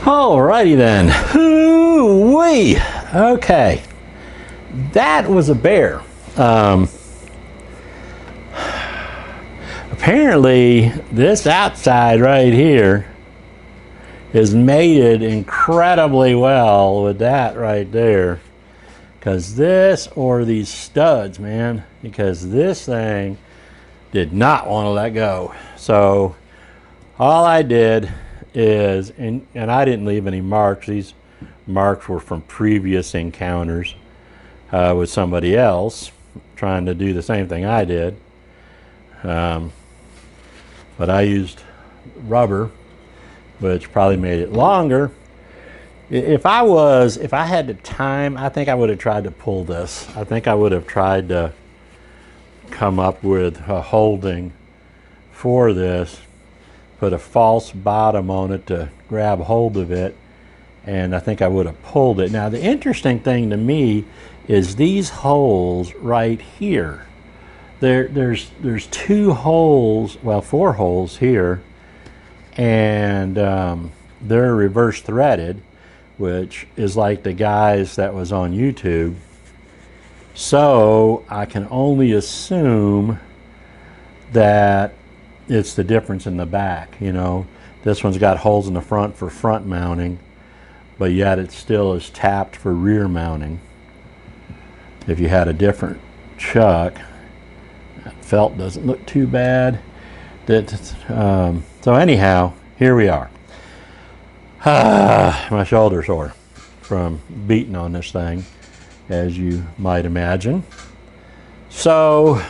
Alrighty then. Hoo-wee. Okay. That was a bear. Apparently, this outside right here is mated incredibly well with that right there. Because this, or these studs, man, because this thing did not want to let go. So all I did is, and I didn't leave any marks. These marks were from previous encounters with somebody else trying to do the same thing I did. But I used rubber, which probably made it longer. If I had the time, I think I would have tried to pull this. I think I would have tried to come up with a holding for this, put a false bottom on it to grab hold of it, and I think I would have pulled it. Now the interesting thing to me is these holes right here. There's 2 holes, well, 4 holes here, and they're reverse threaded, which is like the guys that was on YouTube. So I can only assume that it's the difference in the back. You know, this one's got holes in the front for front mounting, but yet it still is tapped for rear mounting. If you had a different chuck, that felt doesn't look too bad. So anyhow, here we are. My shoulder's sore from beating on this thing, as you might imagine. So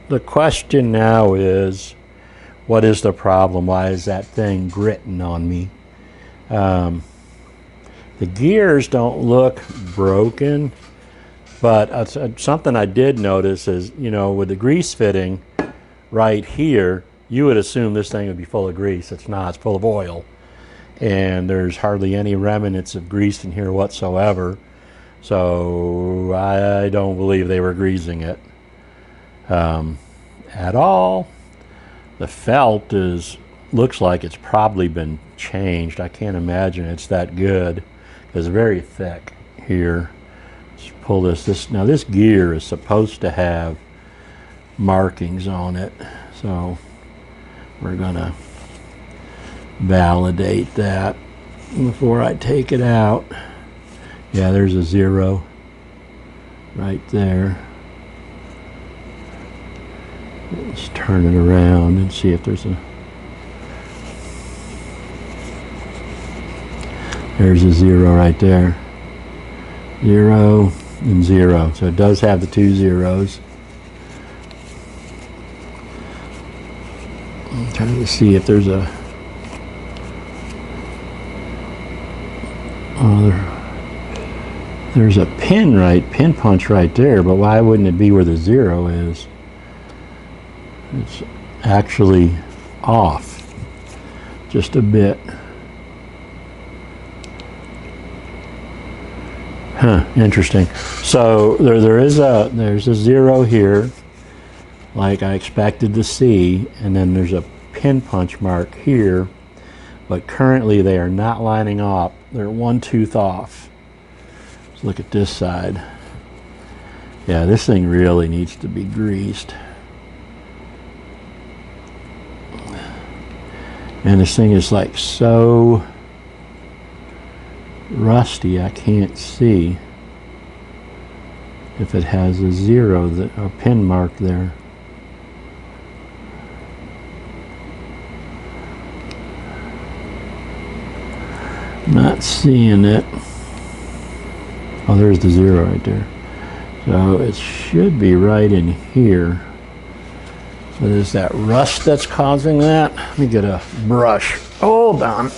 the question now is, what is the problem? Why is that thing gritting on me? The gears don't look broken, but something I did notice is, you know, with the grease fitting right here, you would assume this thing would be full of grease. It's not. It's full of oil. And there's hardly any remnants of grease in here whatsoever. So I don't believe they were greasing it at all. The felt looks like it's probably been changed. I can't imagine it's that good. It's very thick here. Let's pull this. Now this gear is supposed to have markings on it, so we're gonna validate that before I take it out. Yeah, there's a 0 right there. Let's turn it around and see if there's there's a 0 right there. 0 and 0. So it does have the 2 zeros. I'm trying to see if there's a there's a pin punch right there, but why wouldn't it be where the 0 is? It's actually off just a bit. Huh, interesting. So there's a 0 here, like I expected to see, and then there's a pin punch mark here, but currently they are not lining up. They're 1 tooth off. Let's look at this side. Yeah, this thing really needs to be greased. And this thing is like so rusty, I can't see if it has a 0, a pin mark there. Not seeing it. Oh, there's the 0 right there. So it should be right in here. But is that rust that's causing that? Let me get a brush. Hold on.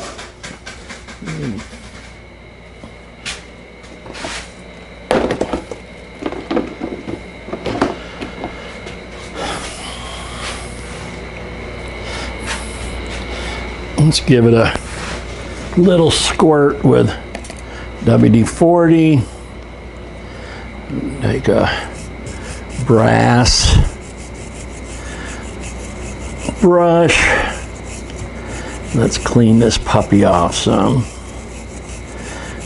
Let's give it a little squirt with WD-40. Take a brass brush. Let's clean this puppy off some.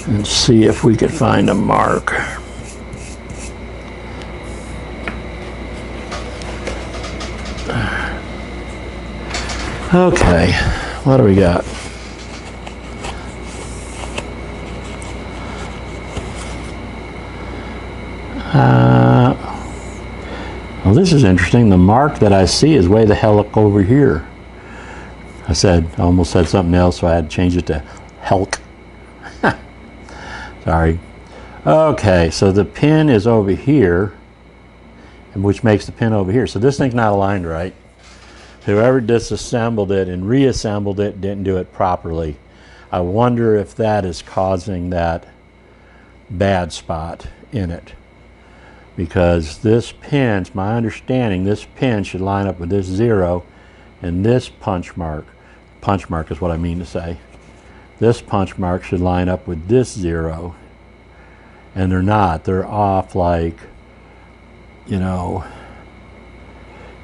and see if we could find a mark. Okay, what do we got? Well, this is interesting. The mark that I see is way the hell up over here. I almost said something else, so I had to change it to Helk. Sorry. Okay, so the pin is over here, which makes the pin over here. So this thing's not aligned right. Whoever disassembled it and reassembled it didn't do it properly. I wonder if that is causing that bad spot in it. Because this pin, it's my understanding, this pin should line up with this 0 and this punch mark. Punch mark is what I mean to say. This punch mark should line up with this 0. And they're not. They're off, like, you know,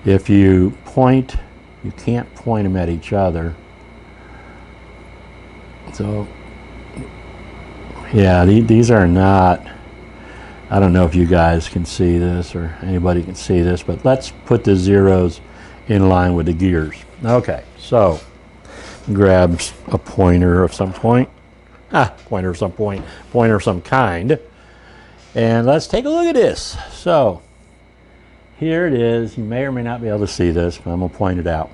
if you point, you can't point them at each other. So, yeah, these are not, I don't know if you guys can see this or anybody can see this, but let's put the zeros in line with the gears. Okay, so grab a pointer of some point. Pointer of some kind. And let's take a look at this. So here it is. You may or may not be able to see this, but I'm going to point it out.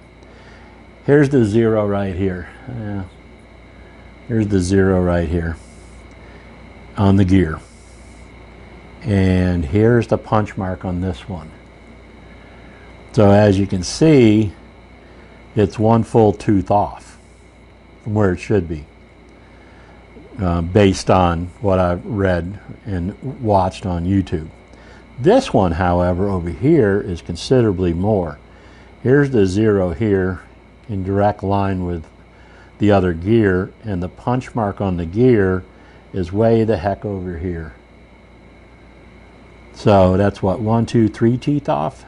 Here's the 0 right here. Here's the 0 right here on the gear. And here's the punch mark on this one. So as you can see, it's one full tooth off from where it should be. Based on what I've read and watched on YouTube. This one, however, over here is considerably more. Here's the 0 here in direct line with the other gear, and the punch mark on the gear is way the heck over here. So that's what, 1, 2, 3 teeth off?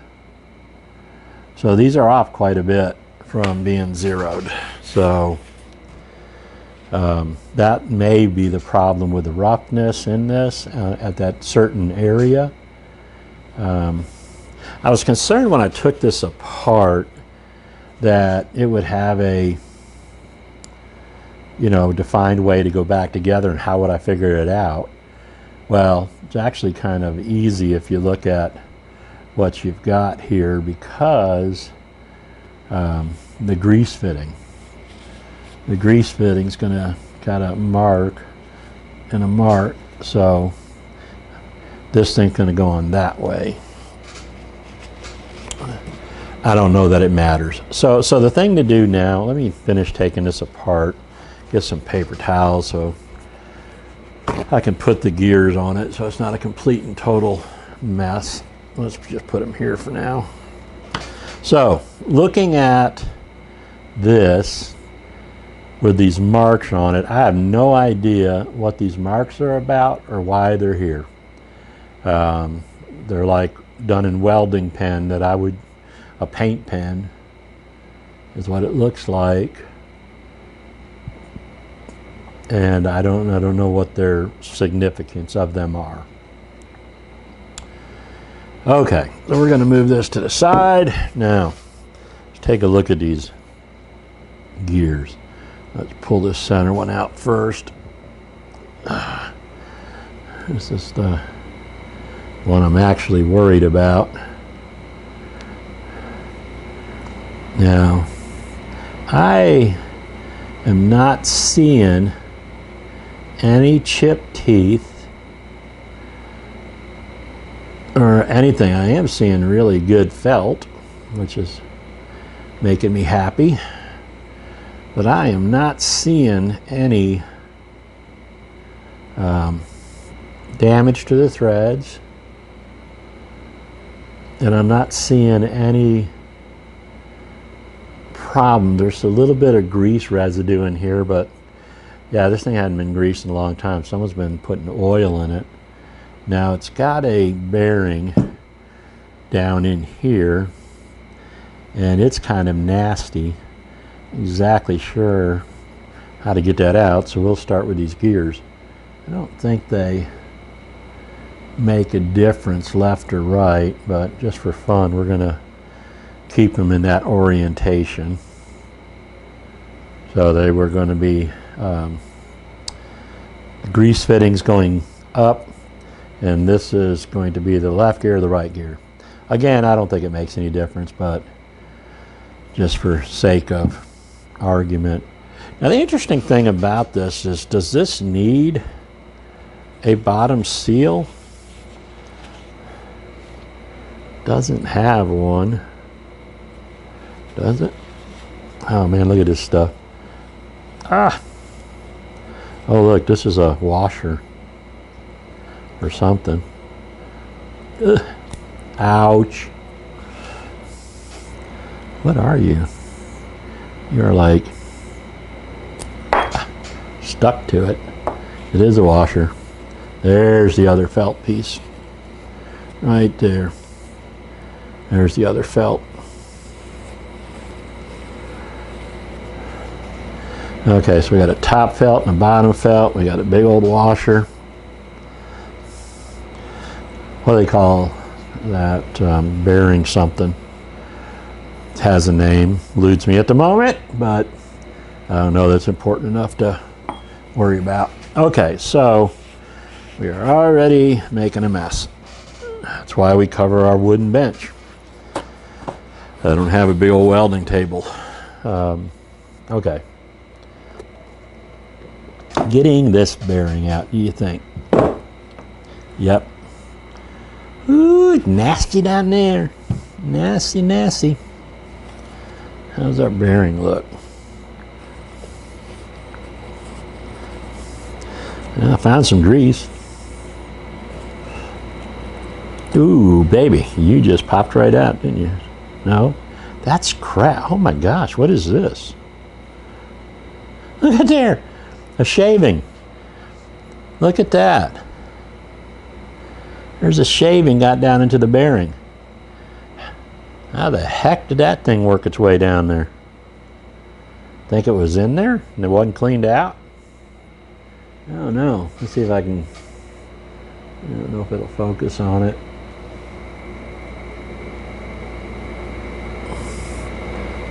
So these are off quite a bit from being zeroed. So that may be the problem with the roughness in this at that certain area. I was concerned when I took this apart that it would have a, you know, defined way to go back together, and how would I figure it out? Well, it's actually kind of easy if you look at what you've got here, because the grease fitting. The grease fitting's going to got a mark and a mark, so this thing's going to go on that way. I don't know that it matters. So the thing to do now, let me finish taking this apart, get some paper towels so I can put the gears on it so it's not a complete and total mess. Let's just put them here for now. So looking at this with these marks on it, I have no idea what these marks are about or why they're here. They're like done in welding pen that I would, a paint pen is what it looks like. And I don't know what their significance of them are. Okay, so we're going to move this to the side. Now, let's take a look at these gears. Let's pull this center one out first. This is the one I'm actually worried about. Now, I am not seeing any chipped teeth or anything. I am seeing really good felt, which is making me happy. But I am not seeing any damage to the threads. And I'm not seeing any problem. There's a little bit of grease residue in here, but yeah, this thing hadn't been greased in a long time. Someone's been putting oil in it. Now it's got a bearing down in here, and it's kind of nasty. Exactly sure how to get that out, so we'll start with these gears. I don't think they make a difference left or right, but just for fun we're gonna keep them in that orientation. So they were going to be grease fittings going up, and this is going to be the left gear or the right gear. Again, I don't think it makes any difference, but just for sake of argument. Now the interesting thing about this is, does this need a bottom seal? Doesn't have one, does it? Oh man, look at this stuff. Ah! Oh look, this is a washer or something. Ugh. Ouch. What are you? You're like stuck to it. It is a washer. There's the other felt piece. Right there. There's the other felt. Okay, so we got a top felt and a bottom felt. We got a big old washer. What do they call that? Bearing something. It has a name. Eludes me at the moment, but I don't know that's important enough to worry about. Okay, so we are already making a mess. That's why we cover our wooden bench. I don't have a big old welding table. Okay. Getting this bearing out, do you think? Yep. Ooh, nasty down there. Nasty, nasty. How's our bearing look? I found some grease. Ooh, baby, you just popped right out, didn't you? No? That's crap. Oh my gosh, what is this? Look at there. A shaving. Look at that. There's a shaving got down into the bearing. How the heck did that thing work its way down there? Think it was in there and it wasn't cleaned out? I don't know. Let's see if I can. I don't know if it'll focus on it.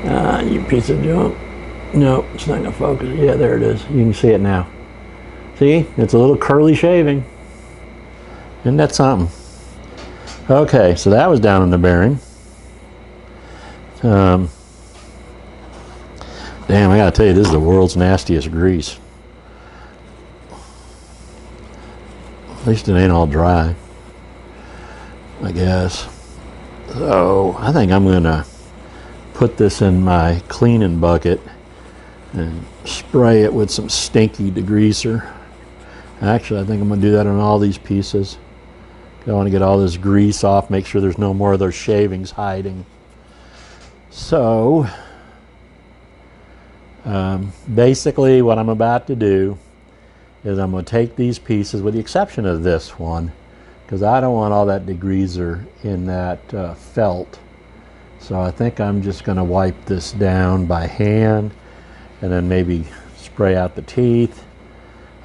Ah, you piece of junk. No, it's not going to focus. Yeah, there it is. You can see it now. See? It's a little curly shaving. Isn't that something? Okay, so that was down in the bearing. Damn, I got to tell you, this is the world's nastiest grease. At least it ain't all dry, I guess. So, I think I'm going to put this in my cleaning bucket and spray it with some stinky degreaser. Actually, I think I'm going to do that on all these pieces. I want to get all this grease off, make sure there's no more of those shavings hiding. So, basically what I'm about to do is I'm going to take these pieces, with the exception of this one, because I don't want all that degreaser in that felt. So I think I'm just going to wipe this down by hand and then maybe spray out the teeth.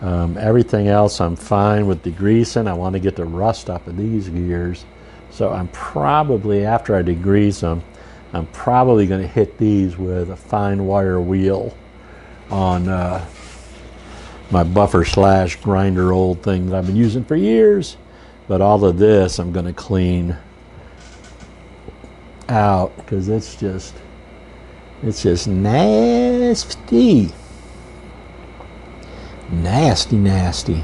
Everything else I'm fine with degreasing. I want to get the rust off of these gears. So I'm probably, after I degrease them, I'm probably going to hit these with a fine wire wheel on my buffer slash grinder old thing that I've been using for years. But all of this I'm going to clean out because it's just nasty. Nasty.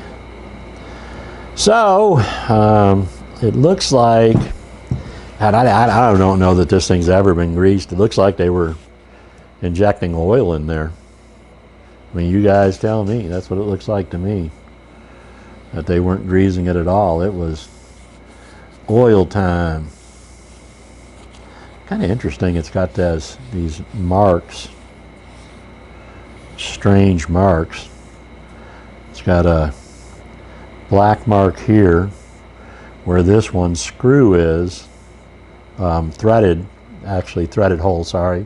So it looks like, and I don't know that this thing's ever been greased. It looks like they were injecting oil in there. I mean, you guys tell me. That's what it looks like to me. That they weren't greasing it at all. It was oil time. Kind of interesting. It's got these marks, strange marks. It's got a black mark here where this one screw is, threaded hole, sorry.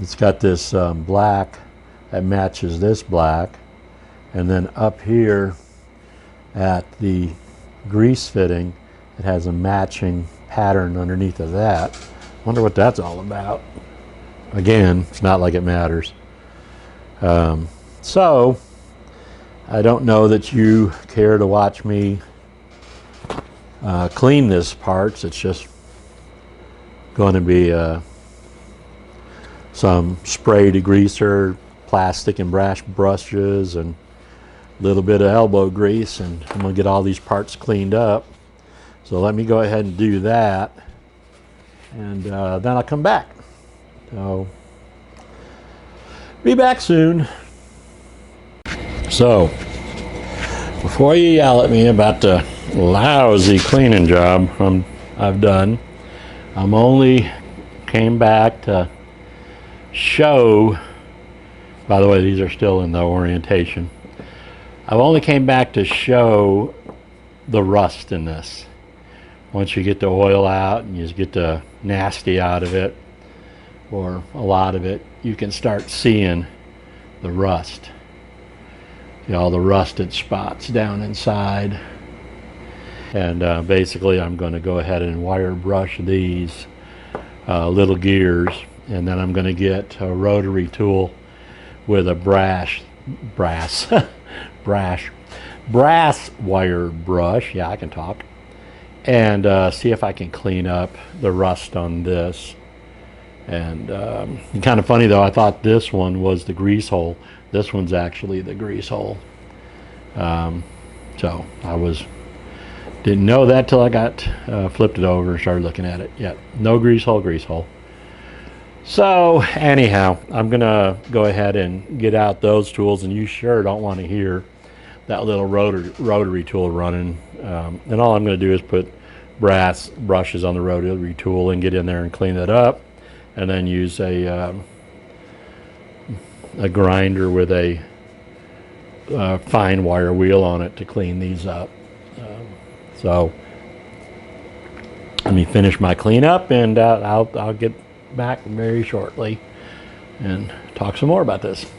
It's got this black that matches this black, and then up here at the grease fitting, it has a matching pattern underneath of that. Wonder what that's all about. Again, it's not like it matters. So I don't know that you care to watch me clean this parts. It's just going to be some spray degreaser, plastic and brass brushes, and a little bit of elbow grease, and I'm going to get all these parts cleaned up. So let me go ahead and do that, and then I'll come back. So be back soon. So before you yell at me about the lousy cleaning job I've done, I'm only came back to show, by the way, these are still in the orientation. I've only came back to show the rust in this. Once you get the oil out and you just get the nasty out of it, or a lot of it, you can start seeing the rust. See all the rusted spots down inside. And basically I'm going to go ahead and wire brush these little gears, and then I'm going to get a rotary tool with a brass wire brush, yeah, I can talk, and see if I can clean up the rust on this. And kind of funny though, I thought this one was the grease hole. This one's actually the grease hole. So I didn't know that till I got flipped it over and started looking at it. Yeah, no grease hole, grease hole. So anyhow, I'm gonna go ahead and get out those tools, and you sure don't want to hear that little rotary tool running. And all I'm gonna do is put brass brushes on the rotary tool and get in there and clean it up, and then use a grinder with a fine wire wheel on it to clean these up. So let me finish my cleanup, and I'll get back very shortly and talk some more about this.